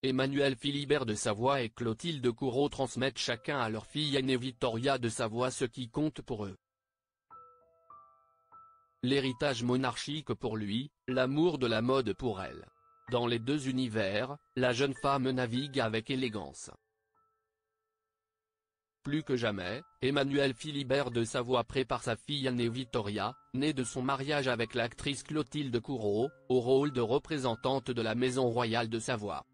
Emmanuel Philibert de Savoie et Clotilde Courreau transmettent chacun à leur fille aînée Victoria de Savoie ce qui compte pour eux. L'héritage monarchique pour lui, l'amour de la mode pour elle. Dans les deux univers, la jeune femme navigue avec élégance. Plus que jamais, Emmanuel Philibert de Savoie prépare sa fille aînée Victoria, née de son mariage avec l'actrice Clotilde Courreau, au rôle de représentante de la maison royale de Savoie.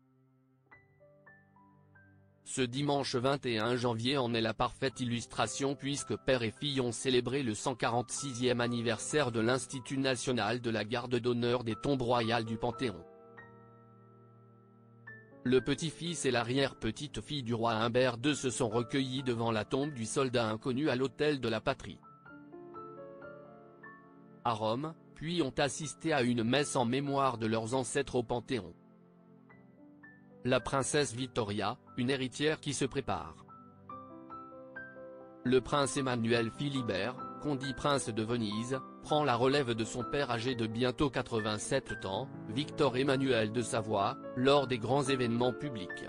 Ce dimanche 21 janvier en est la parfaite illustration puisque père et fille ont célébré le 146e anniversaire de l'Institut national de la garde d'honneur des tombes royales du Panthéon. Le petit-fils et l'arrière-petite-fille du roi Humbert II se sont recueillis devant la tombe du soldat inconnu à l'Hôtel de la Patrie à Rome, puis ont assisté à une messe en mémoire de leurs ancêtres au Panthéon. La princesse Victoria, une héritière qui se prépare. Le prince Emmanuel Philibert, qu'on dit prince de Venise, prend la relève de son père âgé de bientôt 87 ans, Victor Emmanuel de Savoie, lors des grands événements publics.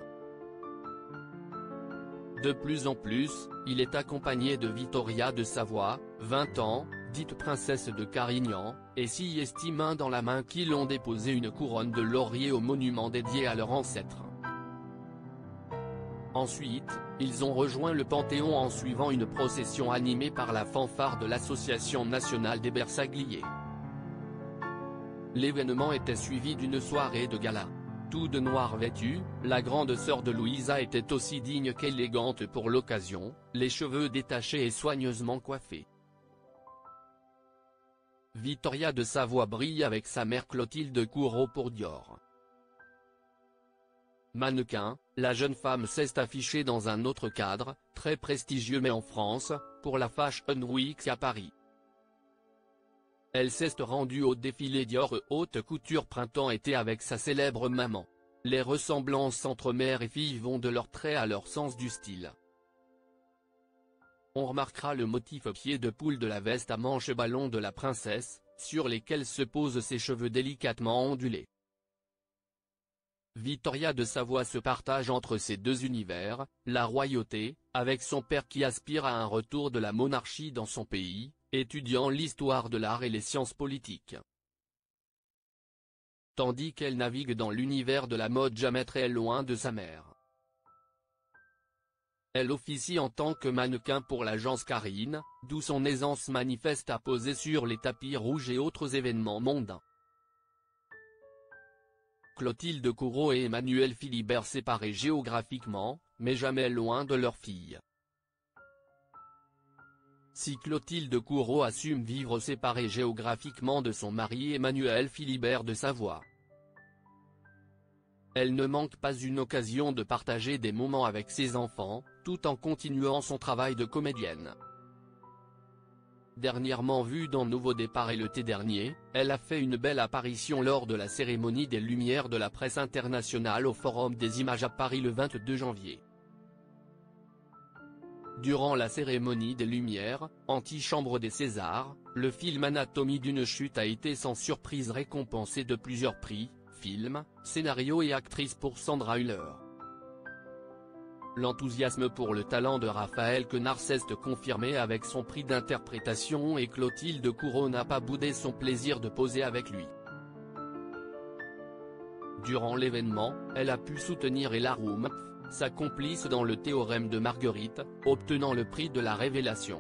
De plus en plus, il est accompagné de Victoria de Savoie, 20 ans, dite princesse de Carignan, et si estime main dans la main qu'ils ont déposé une couronne de laurier au monument dédié à leur ancêtre. Ensuite, ils ont rejoint le Panthéon en suivant une procession animée par la fanfare de l'Association nationale des Bersagliers. L'événement était suivi d'une soirée de gala. Tout de noir vêtue, la grande sœur de Louisa était aussi digne qu'élégante pour l'occasion, les cheveux détachés et soigneusement coiffés. Victoria de Savoie brille avec sa mère Clotilde Courreau pour Dior. Mannequin, la jeune femme s'est affichée dans un autre cadre, très prestigieux mais en France, pour la Fashion Week à Paris. Elle s'est rendue au défilé Dior haute couture printemps-été avec sa célèbre maman. Les ressemblances entre mère et fille vont de leur trait à leur sens du style. On remarquera le motif pied de poule de la veste à manches ballon de la princesse, sur lesquels se posent ses cheveux délicatement ondulés. Victoria de Savoie se partage entre ces deux univers, la royauté, avec son père qui aspire à un retour de la monarchie dans son pays, étudiant l'histoire de l'art et les sciences politiques. Tandis qu'elle navigue dans l'univers de la mode jamais très loin de sa mère. Elle officie en tant que mannequin pour l'agence Carine, d'où son aisance manifeste à poser sur les tapis rouges et autres événements mondains. Clotilde Courreau et Emmanuel Philibert séparés géographiquement, mais jamais loin de leur fille. Si Clotilde Courreau assume vivre séparée géographiquement de son mari Emmanuel Philibert de Savoie, elle ne manque pas une occasion de partager des moments avec ses enfants, tout en continuant son travail de comédienne. Dernièrement vue dans Nouveau Départ et l'été dernier, elle a fait une belle apparition lors de la cérémonie des Lumières de la presse internationale au Forum des images à Paris le 22 janvier. Durant la cérémonie des Lumières, antichambre des Césars, le film Anatomie d'une chute a été sans surprise récompensé de plusieurs prix, film, scénario et actrice pour Sandra Hüller. L'enthousiasme pour le talent de Raphaël Quenard s'est confirmé avec son prix d'interprétation et Clotilde Courreau n'a pas boudé son plaisir de poser avec lui. Durant l'événement, elle a pu soutenir Ella Rumpf, sa complice dans le théorème de Marguerite, obtenant le prix de la révélation.